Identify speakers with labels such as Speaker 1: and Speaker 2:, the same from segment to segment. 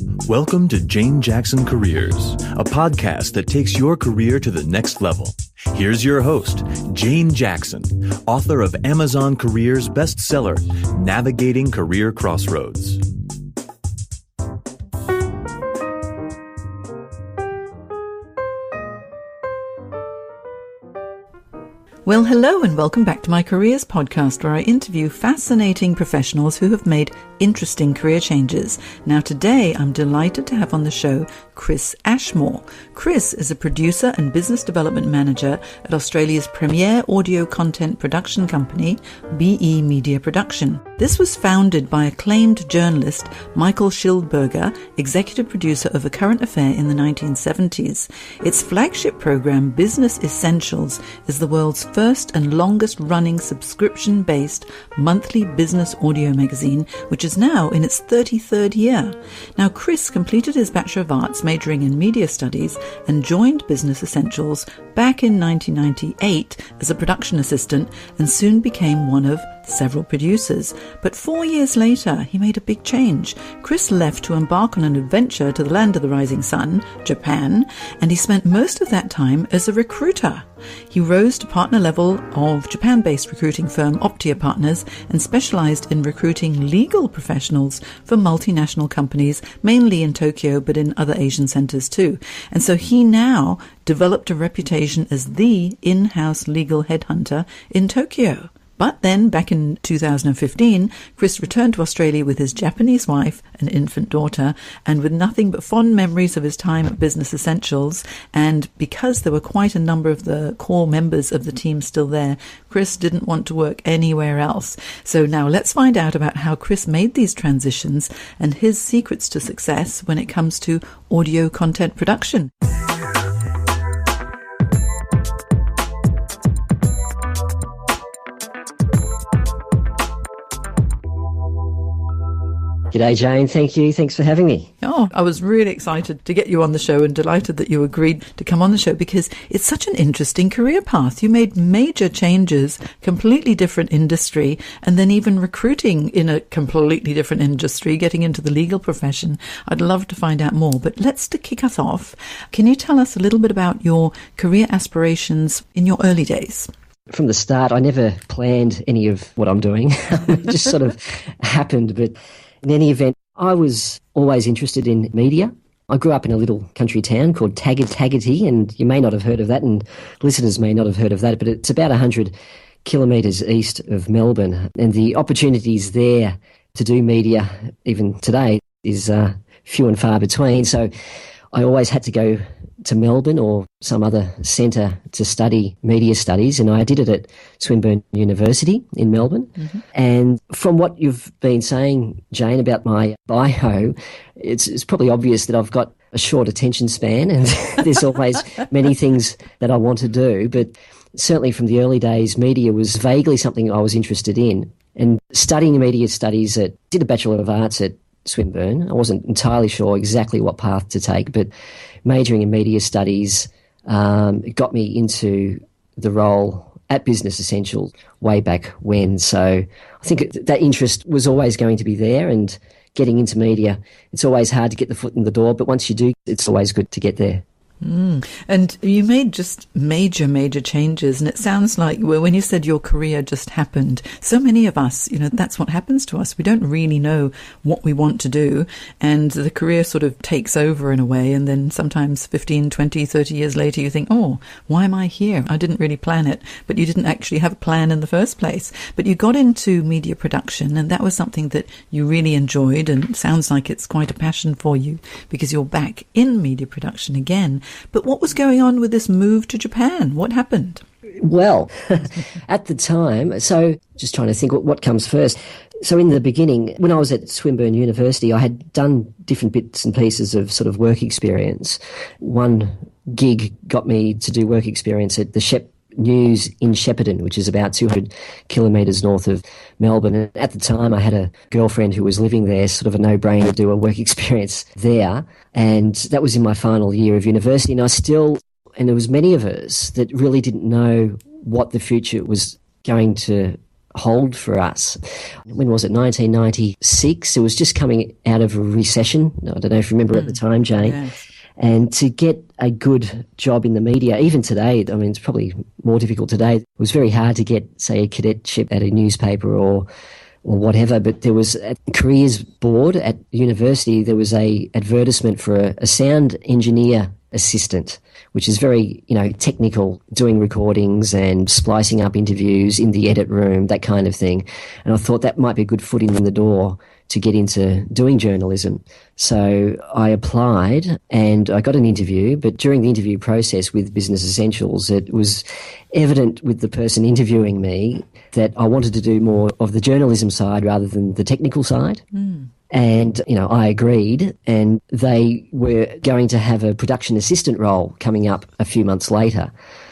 Speaker 1: Welcome to Jane Jackson Careers, a podcast that takes your career to the next level. Here's your host, Jane Jackson, author of Amazon Careers bestseller, Navigating Career Crossroads.
Speaker 2: Well, hello and welcome back to my Careers podcast, where I interview fascinating professionals who have made interesting career changes. Now today I'm delighted to have on the show Chris Ashmore. Chris is a producer and business development manager at Australia's premier audio content production company, BE Media Production. This was founded by acclaimed journalist Michael Schildberger, executive producer of A Current Affair in the 1970s. Its flagship program, Business Essentials, is the world's first and longest-running subscription-based monthly business audio magazine, which is now in its 33rd year. Now, Chris completed his Bachelor of Arts majoring in Media Studies and joined Business Essentials back in 1998 as a production assistant and soon became one of several producers. But 4 years later, he made a big change. Chris left to embark on an adventure to the land of the rising sun, Japan, and he spent most of that time as a recruiter. He rose to partner level of Japan-based recruiting firm Optia Partners and specialized in recruiting legal professionals for multinational companies, mainly in Tokyo, but in other Asian centers too. And so he now developed a reputation as the in-house legal headhunter in Tokyo. But then, back in 2015, Chris returned to Australia with his Japanese wife and infant daughter, and with nothing but fond memories of his time at Business Essentials. And because there were quite a number of the core members of the team still there, Chris didn't want to work anywhere else. So now let's find out about how Chris made these transitions and his secrets to success when it comes to audio content production.
Speaker 3: G'day, Jane. Thank you. Thanks for having me.
Speaker 2: Oh, I was really excited to get you on the show and delighted that you agreed to come on the show because it's such an interesting career path. You made major changes, completely different industry, and then even recruiting in a completely different industry, getting into the legal profession. I'd love to find out more, but to kick us off, can you tell us a little bit about your career aspirations in your early days?
Speaker 3: From the start, I never planned any of what I'm doing. It just sort of happened, but in any event, I was always interested in media. I grew up in a little country town called Taggart-Taggarty, and you may not have heard of that, and listeners may not have heard of that, but it's about 100 kilometres east of Melbourne. And the opportunities there to do media, even today, is few and far between. So I always had to go to Melbourne or some other centre to study media studies, and I did it at Swinburne University in Melbourne. Mm-hmm. And from what you've been saying, Jane, about my bio, it's probably obvious that I've got a short attention span and there's always many things that I want to do, but certainly from the early days, media was vaguely something I was interested in. And studying media studies, did a Bachelor of Arts at Swinburne. I wasn't entirely sure exactly what path to take, but majoring in media studies got me into the role at Business Essentials way back when. So I think that interest was always going to be there, and getting into media, it's always hard to get the foot in the door, but once you do, it's always good to get there.
Speaker 2: And you made just major changes, and it sounds like when you said your career just happened, so many of us, that's what happens to us. We don't really know what we want to do, and the career sort of takes over in a way, and then sometimes 15, 20, 30 years later you think, oh, why am I here? I didn't really plan it, but you didn't actually have a plan in the first place. But you got into media production, and that was something that you really enjoyed, and it sounds like it's quite a passion for you because you're back in media production again. But what was going on with this move to Japan? What happened?
Speaker 3: Well, at the time, so just trying to think what comes first. So in the beginning, when I was at Swinburne University, I had done different bits and pieces of sort of work experience. One gig got me to do work experience at the Shep News in Shepparton, which is about 200 kilometres north of Melbourne. And at the time, I had a girlfriend who was living there, sort of a no-brainer to do a work experience there. And that was in my final year of university. And there was many of us that really didn't know what the future was going to hold for us. When was it? 1996. It was just coming out of a recession. I don't know if you remember at the time, Jane.
Speaker 2: Yes.
Speaker 3: And to get a good job in the media, even today, I mean, it's probably more difficult today. It was very hard to get, say, a cadetship at a newspaper or whatever, but there was a careers board at university, there was a advertisement for a sound engineer assistant, which is very, technical, doing recordings and splicing up interviews in the edit room, that kind of thing. And I thought that might be a good foot in the door to get into doing journalism. So I applied and I got an interview, but during the interview process with Business Essentials, it was evident with the person interviewing me that I wanted to do more of the journalism side rather than the technical side. And, I agreed, and they were going to have a production assistant role coming up a few months later.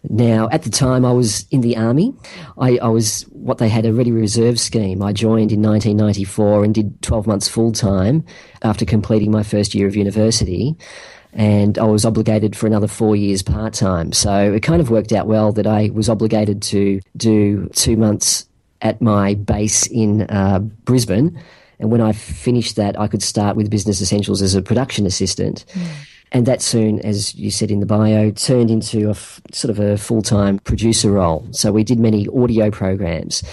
Speaker 3: Now, at the time, I was in the Army. I was what they had a ready reserve scheme. I joined in 1994 and did 12 months full-time after completing my first year of university. And I was obligated for another 4 years part-time. So it kind of worked out well that I was obligated to do 2 months at my base in Brisbane. And when I finished that, I could start with Business Essentials as a production assistant. And that soon, as you said in the bio, turned into a sort of a full-time producer role. So we did many audio programs.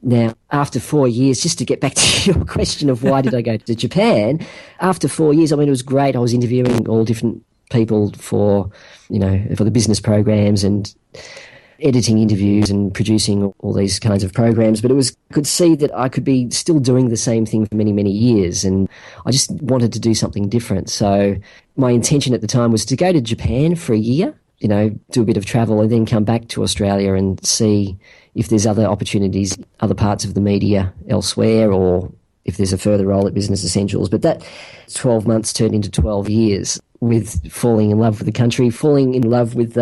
Speaker 3: Now, after 4 years, just to get back to your question of why did I go to Japan, after 4 years, it was great. I was interviewing all different people for the business programs and editing interviews and producing all these kinds of programs, but I could see that I could be still doing the same thing for many, many years, and I just wanted to do something different. So my intention at the time was to go to Japan for a year, do a bit of travel and then come back to Australia and see if there's other opportunities, other parts of the media elsewhere, or if there's a further role at Business Essentials. But that 12 months turned into 12 years with falling in love with the country, falling in love with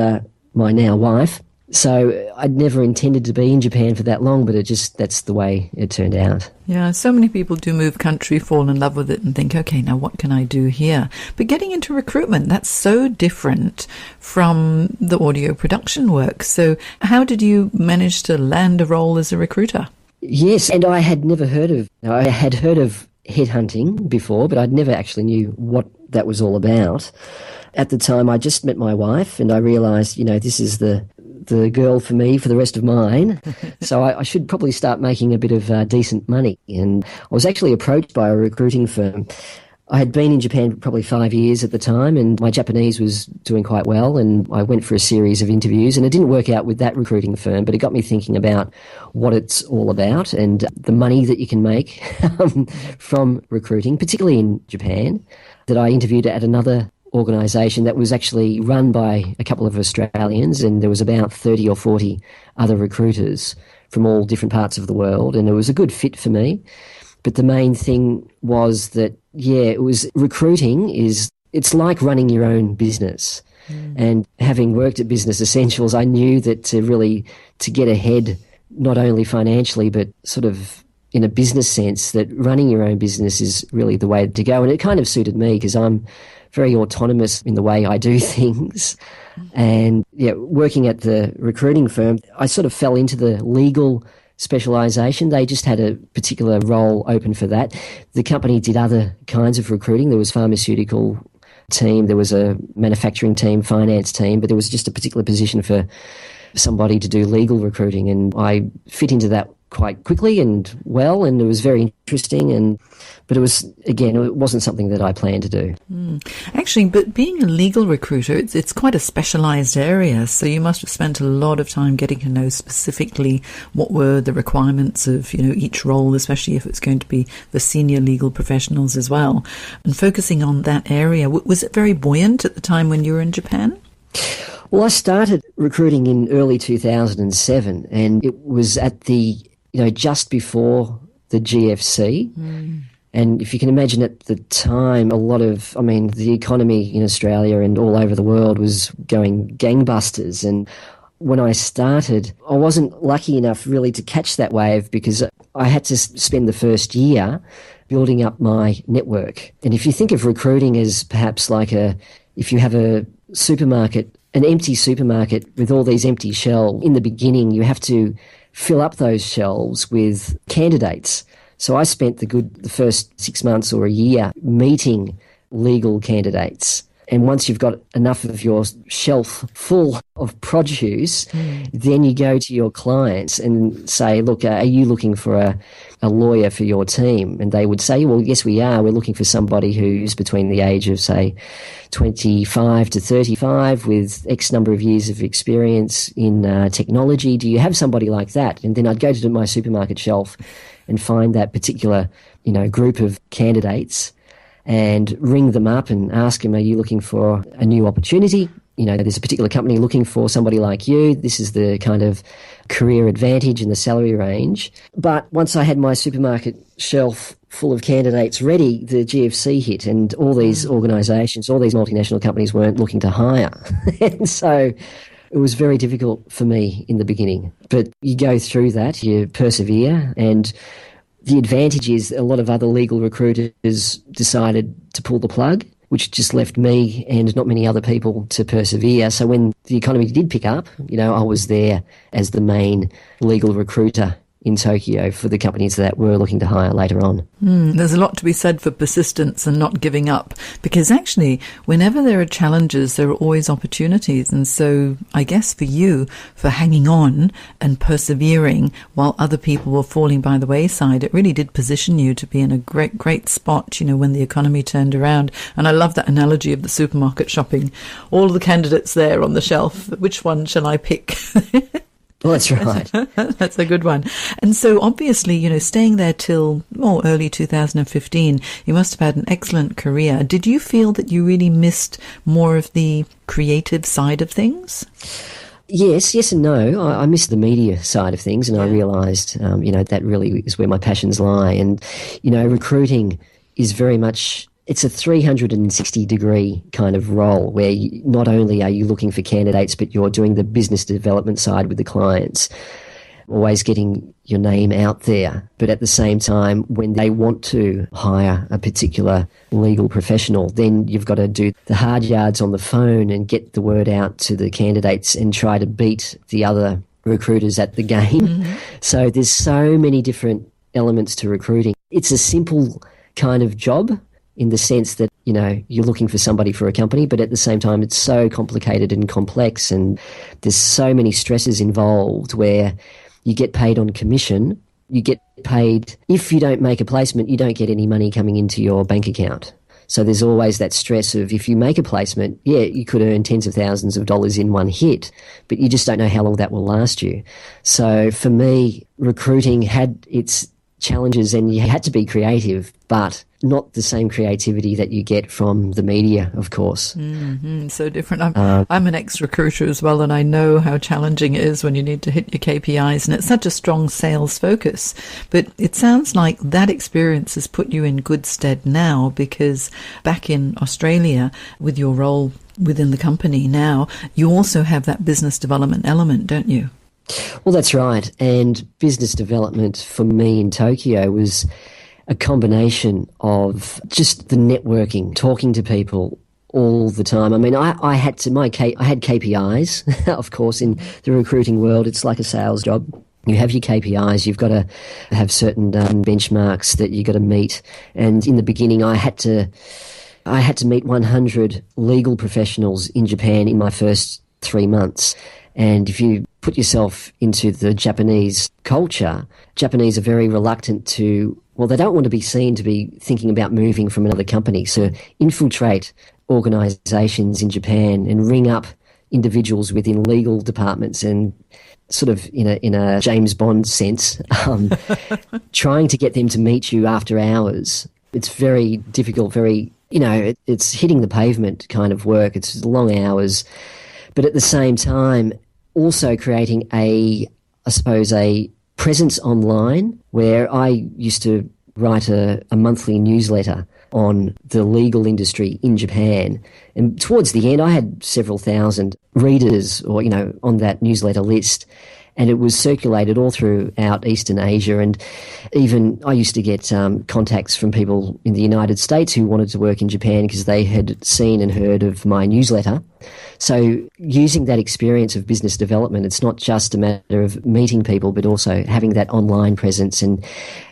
Speaker 3: my now wife. So I'd never intended to be in Japan for that long, but that's the way it turned out.
Speaker 2: Yeah, so many people do move country, fall in love with it and think, okay, now what can I do here? But getting into recruitment, that's so different from the audio production work. So how did you manage to land a role as a recruiter?
Speaker 3: Yes, and I had heard of headhunting before, but I'd never actually knew what that was all about. At the time, I just met my wife and I realised, this is the girl for me for the rest of mine. So I should probably start making a bit of decent money. And I was actually approached by a recruiting firm. I had been in Japan for probably 5 years at the time, and my Japanese was doing quite well, and I went for a series of interviews, and it didn't work out with that recruiting firm, but it got me thinking about what it's all about and the money that you can make from recruiting, particularly in Japan. That I interviewed at another organisation that was actually run by a couple of Australians, and there was about 30 or 40 other recruiters from all different parts of the world, and it was a good fit for me. But the main thing was that, recruiting it's like running your own business. And having worked at Business Essentials, I knew that to get ahead, not only financially, but sort of in a business sense, that running your own business is really the way to go. And it kind of suited me because I'm very autonomous in the way I do things. And working at the recruiting firm, I sort of fell into the legal specialisation. They just had a particular role open for that. The company did other kinds of recruiting. There was pharmaceutical team, there was a manufacturing team, finance team, but there was just a particular position for somebody to do legal recruiting, and I fit into that quite quickly and well, and it was very interesting. But it wasn't something that I planned to do.
Speaker 2: Actually, but being a legal recruiter, it's quite a specialised area, so you must have spent a lot of time getting to know specifically what were the requirements of each role, especially if it's going to be the senior legal professionals as well, and focusing on that area. Was it very buoyant at the time when you were in Japan?
Speaker 3: Well, I started recruiting in early 2007, and it was at the just before the GFC. And if you can imagine at the time, the economy in Australia and all over the world was going gangbusters. And when I started, I wasn't lucky enough really to catch that wave because I had to spend the first year building up my network. And if you think of recruiting as perhaps if you have a supermarket, an empty supermarket with all these empty shelves, in the beginning you have to fill up those shelves with candidates. So I spent the first 6 months or a year meeting legal candidates. And once you've got enough of your shelf full of produce, then you go to your clients and say, look, are you looking for a lawyer for your team? And they would say, well, yes, we are. We're looking for somebody who's between the age of, say, 25 to 35 with X number of years of experience in technology. Do you have somebody like that? And then I'd go to my supermarket shelf and find that particular, group of candidates and ring them up and ask them, are you looking for a new opportunity? There's a particular company looking for somebody like you. This is the kind of career advantage and the salary range. But once I had my supermarket shelf full of candidates ready, the GFC hit, and all these organisations, all these multinational companies weren't looking to hire. And so it was very difficult for me in the beginning. But you go through that, you persevere, and the advantage is a lot of other legal recruiters decided to pull the plug, which just left me and not many other people to persevere. So when the economy did pick up, I was there as the main legal recruiter in Tokyo for the companies that were looking to hire later on.
Speaker 2: There's a lot to be said for persistence and not giving up, because actually whenever there are challenges, there are always opportunities. And so I guess for you, for hanging on and persevering while other people were falling by the wayside, it really did position you to be in a great spot, when the economy turned around. And I love that analogy of the supermarket shopping, all the candidates there on the shelf. Which one shall I pick?
Speaker 3: Well, that's right.
Speaker 2: That's a good one. And so obviously, staying there till early 2015, you must have had an excellent career. Did you feel that you really missed more of the creative side of things?
Speaker 3: Yes and no. I missed the media side of things, and I realised, that really is where my passions lie. And, recruiting is very much... It's a 360-degree kind of role where not only are you looking for candidates, but you're doing the business development side with the clients, always getting your name out there. But at the same time, when they want to hire a particular legal professional, then you've got to do the hard yards on the phone and get the word out to the candidates and try to beat the other recruiters at the game. Mm-hmm. So there's so many different elements to recruiting. It's a simple kind of job, in the sense that, you're looking for somebody for a company, but at the same time, it's so complicated and complex, and there's so many stresses involved where you get paid on commission. You get paid, if you don't make a placement, you don't get any money coming into your bank account. So there's always that stress of, if you make a placement, you could earn tens of thousands of dollars in one hit, but you just don't know how long that will last you. So for me, recruiting had its challenges, and you had to be creative, but not the same creativity that you get from the media, of course.
Speaker 2: Mm-hmm. So different. I'm an ex-recruiter as well, and I know how challenging it is when you need to hit your KPIs, and it's such a strong sales focus. But it sounds like that experience has put you in good stead now, because back in Australia, with your role within the company now, you also have that business development element, don't you?
Speaker 3: Well, that's right. And business development for me in Tokyo was a combination of just the networking, talking to people all the time. I mean, I had KPIs, of course, in the recruiting world. It's like a sales job. You have your KPIs. You've got to have certain benchmarks that you've got to meet. And in the beginning, I had to meet 100 legal professionals in Japan in my first 3 months. And if you put yourself into the Japanese culture, Japanese are very reluctant to, they don't want to be seen to be thinking about moving from another company. So infiltrate organisations in Japan and ring up individuals within legal departments and sort of in a James Bond sense, trying to get them to meet you after hours. It's very difficult, it's hitting the pavement kind of work. It's long hours. But at the same time, also creating a presence online, where I used to write a monthly newsletter on the legal industry in Japan. And towards the end, I had several thousand readers on that newsletter list. And it was circulated all throughout Eastern Asia. And even I used to get contacts from people in the United States who wanted to work in Japan because they had seen and heard of my newsletter. So using that experience of business development, it's not just a matter of meeting people, but also having that online presence and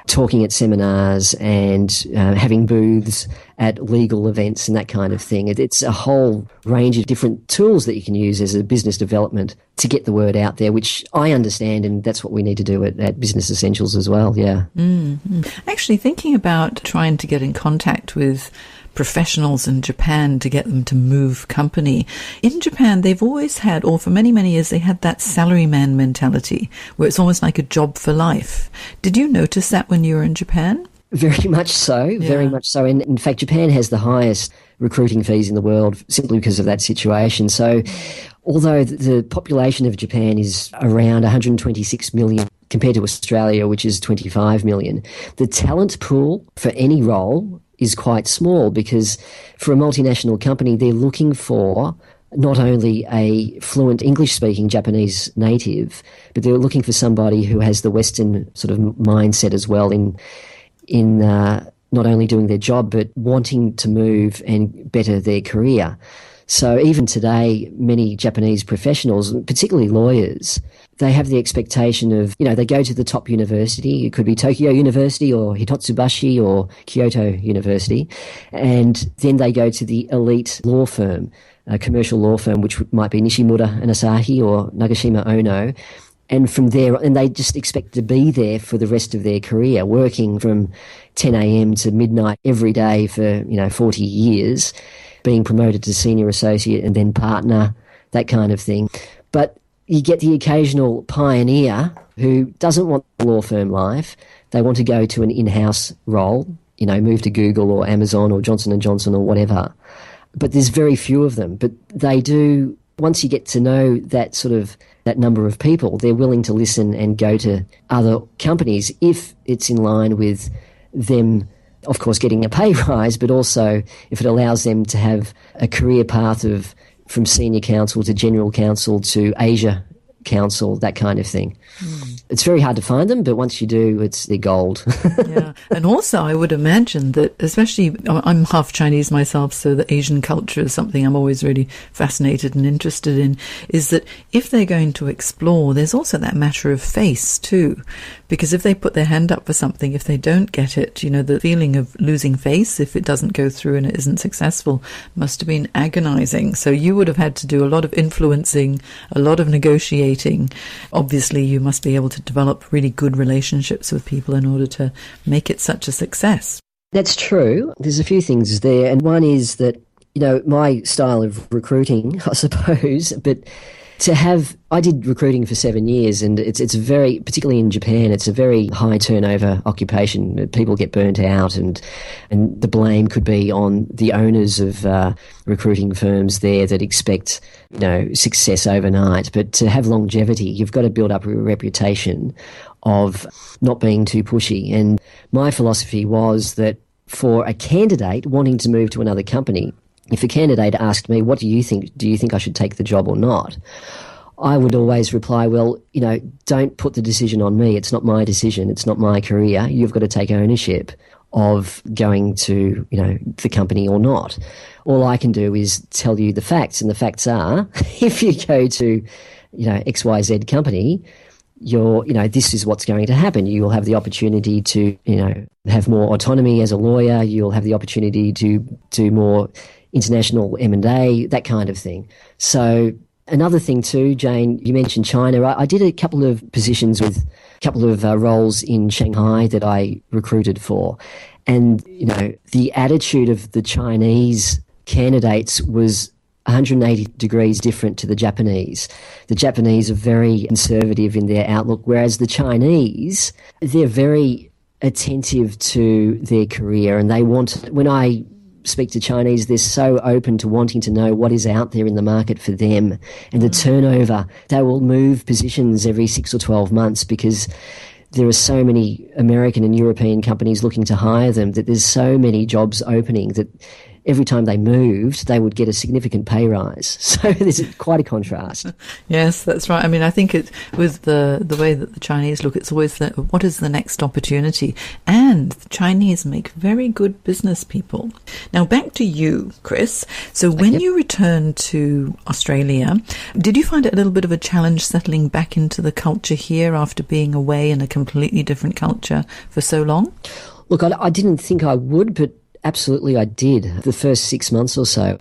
Speaker 3: talking at seminars and having booths at legal events and that kind of thing. It's a whole range of different tools that you can use as a business development to get the word out there, which I understand, and that's what we need to do at Business Essentials as well, yeah.
Speaker 2: Mm-hmm. Actually, thinking about trying to get in contact with professionals in Japan to get them to move company. In Japan, they've always had, or for many, many years, they had that salaryman mentality where it's almost like a job for life. Did you notice that when you were in Japan?
Speaker 3: Very much so, very much so. And in fact, Japan has the highest recruiting fees in the world simply because of that situation. So although the population of Japan is around 126 million compared to Australia, which is 25 million, the talent pool for any role is quite small, because for a multinational company, they're looking for not only a fluent English-speaking Japanese native, but they're looking for somebody who has the Western sort of mindset as well in not only doing their job, but wanting to move and better their career. So even today, many Japanese professionals, particularly lawyers, they have the expectation of, they go to the top university. It could be Tokyo University or Hitotsubashi or Kyoto University. And then they go to the elite law firm, a commercial law firm, which might be Nishimura and Asahi or Nagashima Ono. And from there, and they just expect to be there for the rest of their career, working from 10 a.m. to midnight every day for, 40 years, being promoted to senior associate and then partner, that kind of thing. But you get the occasional pioneer who doesn't want the law firm life. They want to go to an in-house role, move to Google or Amazon or Johnson & Johnson or whatever. But there's very few of them. But they do, once you get to know that number of people, they're willing to listen and go to other companies if it's in line with them, of course, getting a pay rise, but also if it allows them to have a career path from senior counsel to general counsel to Asia counsel, that kind of thing. It's very hard to find them, but once you do, they're gold.
Speaker 2: Yeah, and also I would imagine that, especially, I'm half Chinese myself, so the Asian culture is something I'm always really fascinated and interested in, is that if they're going to explore, there's also that matter of face too, because if they put their hand up for something, if they don't get it, the feeling of losing face if it doesn't go through and it isn't successful must have been agonizing. So you would have had to do a lot of influencing, a lot of negotiating. Obviously, you must be able to develop really good relationships with people in order to make it such a success.
Speaker 3: That's true. There's a few things there. And one is that, my style of recruiting, I suppose, but I did recruiting for 7 years, and it's very, particularly in Japan, it's a very high turnover occupation. People get burnt out, and the blame could be on the owners of recruiting firms there that expect, success overnight. But to have longevity, you've got to build up a reputation of not being too pushy. And my philosophy was that for a candidate wanting to move to another company, if a candidate asked me, what do you think I should take the job or not? I would always reply, well, don't put the decision on me. It's not my decision. It's not my career. You've got to take ownership of going to, the company or not. All I can do is tell you the facts, and the facts are, if you go to, XYZ company, this is what's going to happen. You'll have the opportunity to, have more autonomy as a lawyer. You'll have the opportunity to do more international M&A, that kind of thing. So another thing too, Jane, you mentioned China. I did a couple of positions with a couple of roles in Shanghai that I recruited for. And, the attitude of the Chinese candidates was 180 degrees different to the Japanese. The Japanese are very conservative in their outlook, whereas the Chinese, they're very attentive to their career, and when I speak to Chinese, they're so open to wanting to know what is out there in the market for them and the turnover. They will move positions every 6 or 12 months because there are so many American and European companies looking to hire them that there's so many jobs opening that every time they moved, they would get a significant pay rise. So there's quite a contrast.
Speaker 2: Yes, that's right. I mean, I think it with the way that the Chinese look, it's always what is the next opportunity? And the Chinese make very good business people. Now, back to you, Chris. So when you returned to Australia, did you find it a little bit of a challenge settling back into the culture here after being away in a completely different culture for so long?
Speaker 3: Look, I didn't think I would, but absolutely I did. The first 6 months or so,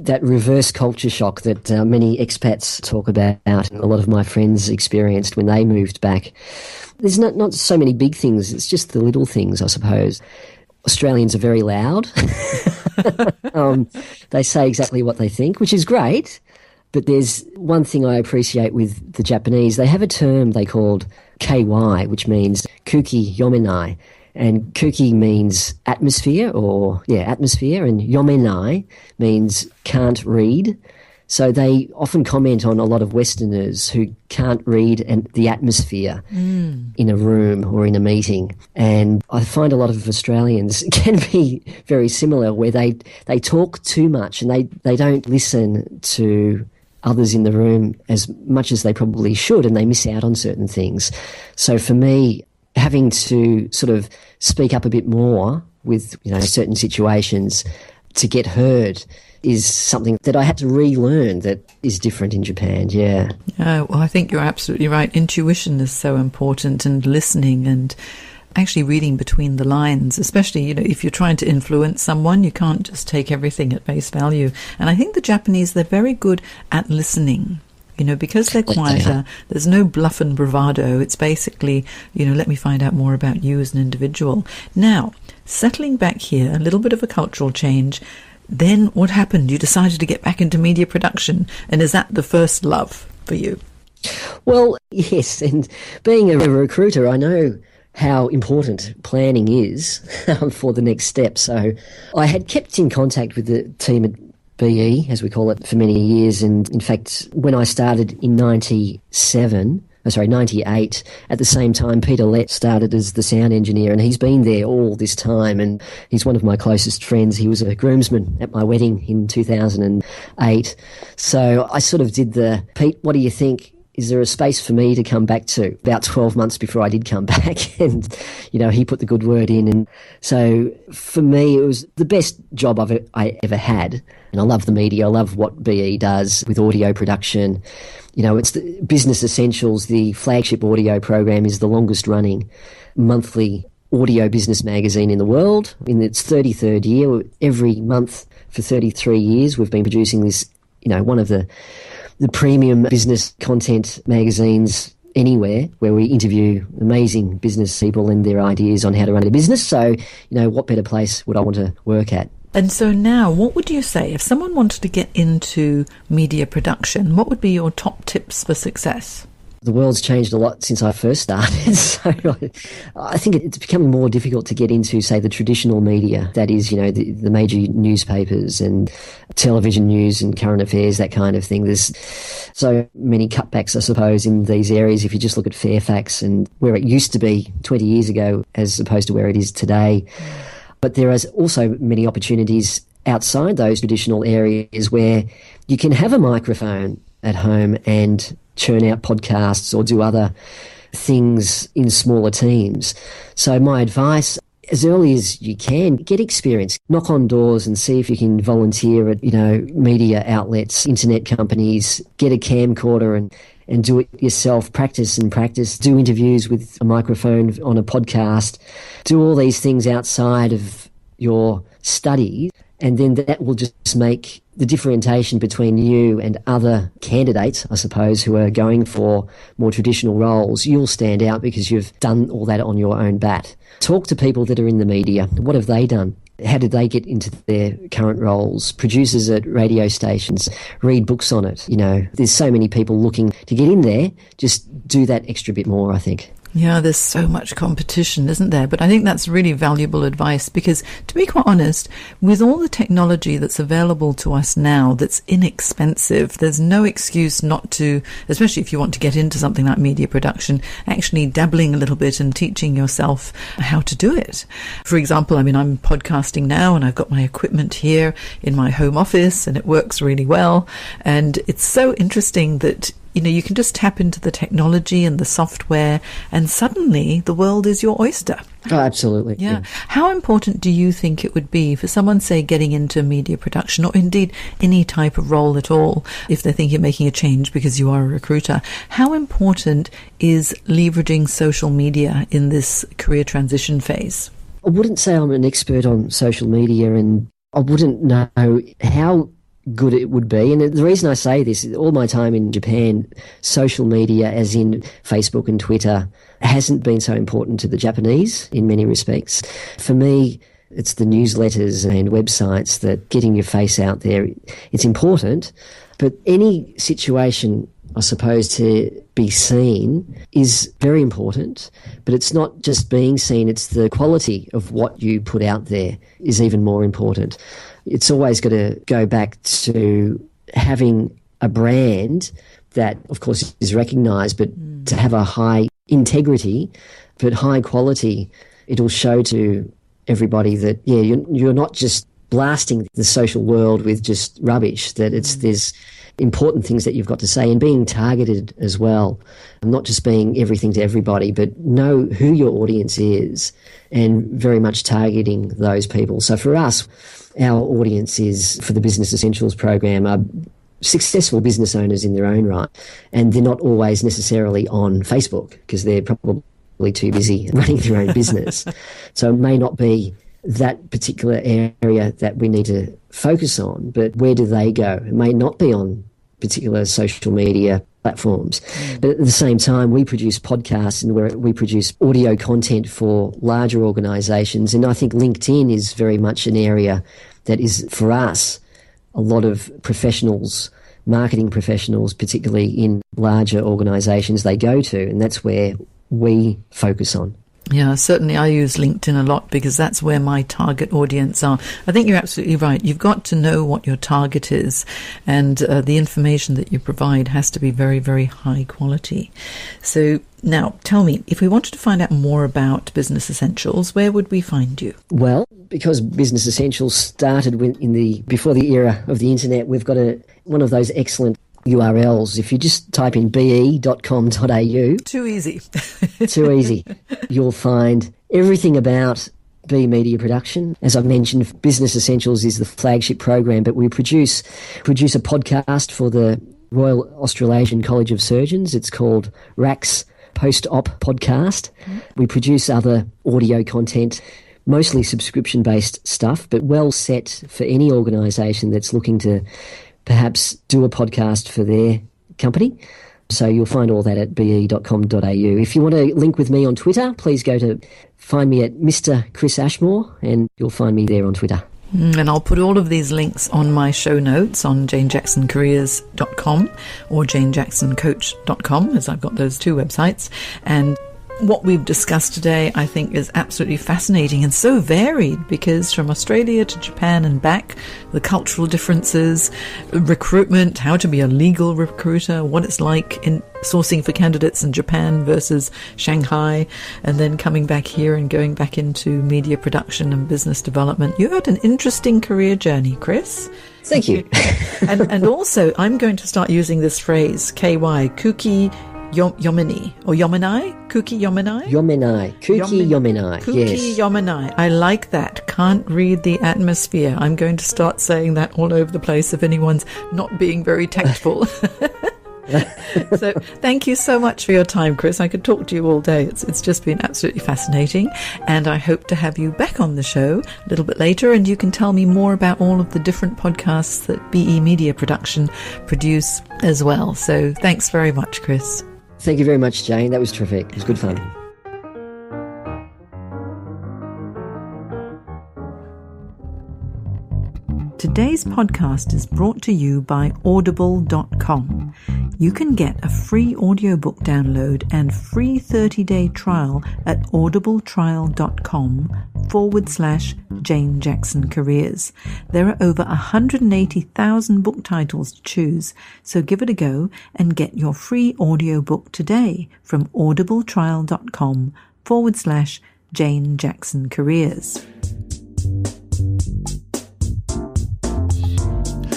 Speaker 3: that reverse culture shock that many expats talk about and a lot of my friends experienced when they moved back. There's not so many big things, it's just the little things, I suppose. Australians are very loud. They say exactly what they think, which is great. But there's one thing I appreciate with the Japanese. They have a term they called KY, which means kuki yomenai. And kuki means atmosphere, atmosphere, and yomenai means can't read. So they often comment on a lot of Westerners who can't read the atmosphere in a room or in a meeting. And I find a lot of Australians can be very similar, where they talk too much and they don't listen to others in the room as much as they probably should, and they miss out on certain things. So for me, having to sort of speak up a bit more with certain situations to get heard is something that I had to relearn that is different in Japan, yeah.
Speaker 2: Well, I think you're absolutely right. Intuition is so important, and listening and actually reading between the lines, especially, if you're trying to influence someone, you can't just take everything at face value. And I think the Japanese, they're very good at listening. Because they're quieter, there's no bluff and bravado. It's basically, let me find out more about you as an individual. Now, settling back here, a little bit of a cultural change. Then what happened? You decided to get back into media production. And is that the first love for you?
Speaker 3: Well, yes. And being a recruiter, I know how important planning is for the next step. So I had kept in contact with the team at BE, as we call it, for many years. And in fact, when I started in 98, at the same time, Peter Lett started as the sound engineer, and he's been there all this time, and he's one of my closest friends. He was a groomsman at my wedding in 2008. So I sort of did Pete, what do you think? Is there a space for me to come back to? About 12 months before I did come back, and, he put the good word in. And so for me, it was the best job I ever had. And I love the media. I love what BE does with audio production. It's the Business Essentials. The flagship audio program is the longest running monthly audio business magazine in the world. In its 33rd year, every month for 33 years, we've been producing this, one of the premium business content magazines anywhere, where we interview amazing business people and their ideas on how to run a business. So, what better place would I want to work at?
Speaker 2: And so now, what would you say if someone wanted to get into media production? What would be your top tips for success?
Speaker 3: The world's changed a lot since I first started, so I think it's becoming more difficult to get into, say, the traditional media, that is, the major newspapers and television news and current affairs, that kind of thing. There's so many cutbacks, I suppose, in these areas. If you just look at Fairfax and where it used to be 20 years ago as opposed to where it is today. But there is also many opportunities outside those traditional areas where you can have a microphone at home and churn out podcasts or do other things in smaller teams. So my advice, as early as you can, get experience. Knock on doors and see if you can volunteer at, media outlets, internet companies, get a camcorder and do it yourself. Practice. Do interviews with a microphone on a podcast. Do all these things outside of your studies, and then that will just make the differentiation between you and other candidates, I suppose, who are going for more traditional roles. You'll stand out because you've done all that on your own bat. Talk to people that are in the media. What have they done? How did they get into their current roles? Producers at radio stations, read books on it. There's so many people looking to get in there. Just do that extra bit more, I think.
Speaker 2: Yeah, there's so much competition, isn't there? But I think that's really valuable advice because, to be quite honest, with all the technology that's available to us now that's inexpensive, there's no excuse not to, especially if you want to get into something like media production, actually dabbling a little bit and teaching yourself how to do it. For example, I mean, I'm podcasting now and I've got my equipment here in my home office and it works really well. And it's so interesting that you can just tap into the technology and the software and suddenly the world is your oyster.
Speaker 3: Oh, absolutely.
Speaker 2: Yeah. How important do you think it would be for someone, say, getting into media production or indeed any type of role at all, if they think you're making a change because you are a recruiter? How important is leveraging social media in this career transition phase?
Speaker 3: I wouldn't say I'm an expert on social media, and I wouldn't know how good it would be. And the reason I say this is all my time in Japan, social media, as in Facebook and Twitter, hasn't been so important to the Japanese in many respects. For me, it's the newsletters and websites that getting your face out there, it's important. But any situation, I suppose, to be seen is very important. But it's not just being seen, it's the quality of what you put out there is even more important. It's always got to go back to having a brand that, of course, is recognised, but to have a high integrity, but high quality. It'll show to everybody that, you're not just blasting the social world with just rubbish, that there's important things that you've got to say, and being targeted as well. Not just being everything to everybody, but know who your audience is and very much targeting those people. So for us, our audience is, for the Business Essentials program, are successful business owners in their own right, and they're not always necessarily on Facebook because they're probably too busy running their own business. So it may not be that particular area that we need to focus on, but where do they go? It may not be on particular social media platforms. But at the same time, we produce podcasts and we produce audio content for larger organisations. And I think LinkedIn is very much an area that is, for us, a lot of professionals, marketing professionals, particularly in larger organisations, they go to, and that's where we focus on.
Speaker 2: Yeah, certainly I use LinkedIn a lot because that's where my target audience are. I think you're absolutely right. You've got to know what your target is, and the information that you provide has to be very, very high quality. So now tell me, if we wanted to find out more about Business Essentials, where would we find you?
Speaker 3: Well, because Business Essentials started before the era of the internet, we've got one of those excellent URLs. If you just type in be.com.au.
Speaker 2: Too easy.
Speaker 3: Too easy. You'll find everything about Be Media Production. As I've mentioned, Business Essentials is the flagship program, but we produce a podcast for the Royal Australasian College of Surgeons. It's called RAC's Post-Op Podcast. We produce other audio content, mostly subscription-based stuff, but well set for any organisation that's looking to perhaps do a podcast for their company. So you'll find all that at be.com.au. If you want to link with me on Twitter, please find me at Mr. Chris Ashmore, and you'll find me there on Twitter.
Speaker 2: And I'll put all of these links on my show notes on janejacksoncareers.com or janejacksoncoach.com, as I've got those two websites. And what we've discussed today, I think, is absolutely fascinating and so varied, because from Australia to Japan and back, the cultural differences, recruitment, how to be a legal recruiter, what it's like in sourcing for candidates in Japan versus Shanghai, and then coming back here and going back into media production and business development. You had an interesting career journey, Chris.
Speaker 3: Thank you.
Speaker 2: and also, I'm going to start using this phrase, KY, Kuki Yomini or Yominai? Kuki Yominai?
Speaker 3: Yominai. Kuki Yominai.
Speaker 2: Kuki Yominai. I like that. Can't read the atmosphere. I'm going to start saying that all over the place if anyone's not being very tactful. So thank you so much for your time, Chris. I could talk to you all day. It's just been absolutely fascinating, and I hope to have you back on the show a little bit later, and you can tell me more about all of the different podcasts that BE Media Production produce as well. So thanks very much, Chris.
Speaker 3: Thank you very much, Jane. That was terrific. It was good fun.
Speaker 2: Today's podcast is brought to you by Audible.com. You can get a free audiobook download and free 30-day trial at audibletrial.com/Jane Jackson Careers. There are over 180,000 book titles to choose, so give it a go and get your free audiobook today from audibletrial.com/Jane Jackson Careers.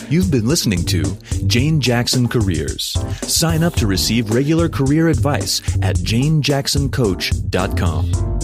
Speaker 1: You've been listening to Jane Jackson Careers. Sign up to receive regular career advice at janejacksoncoach.com.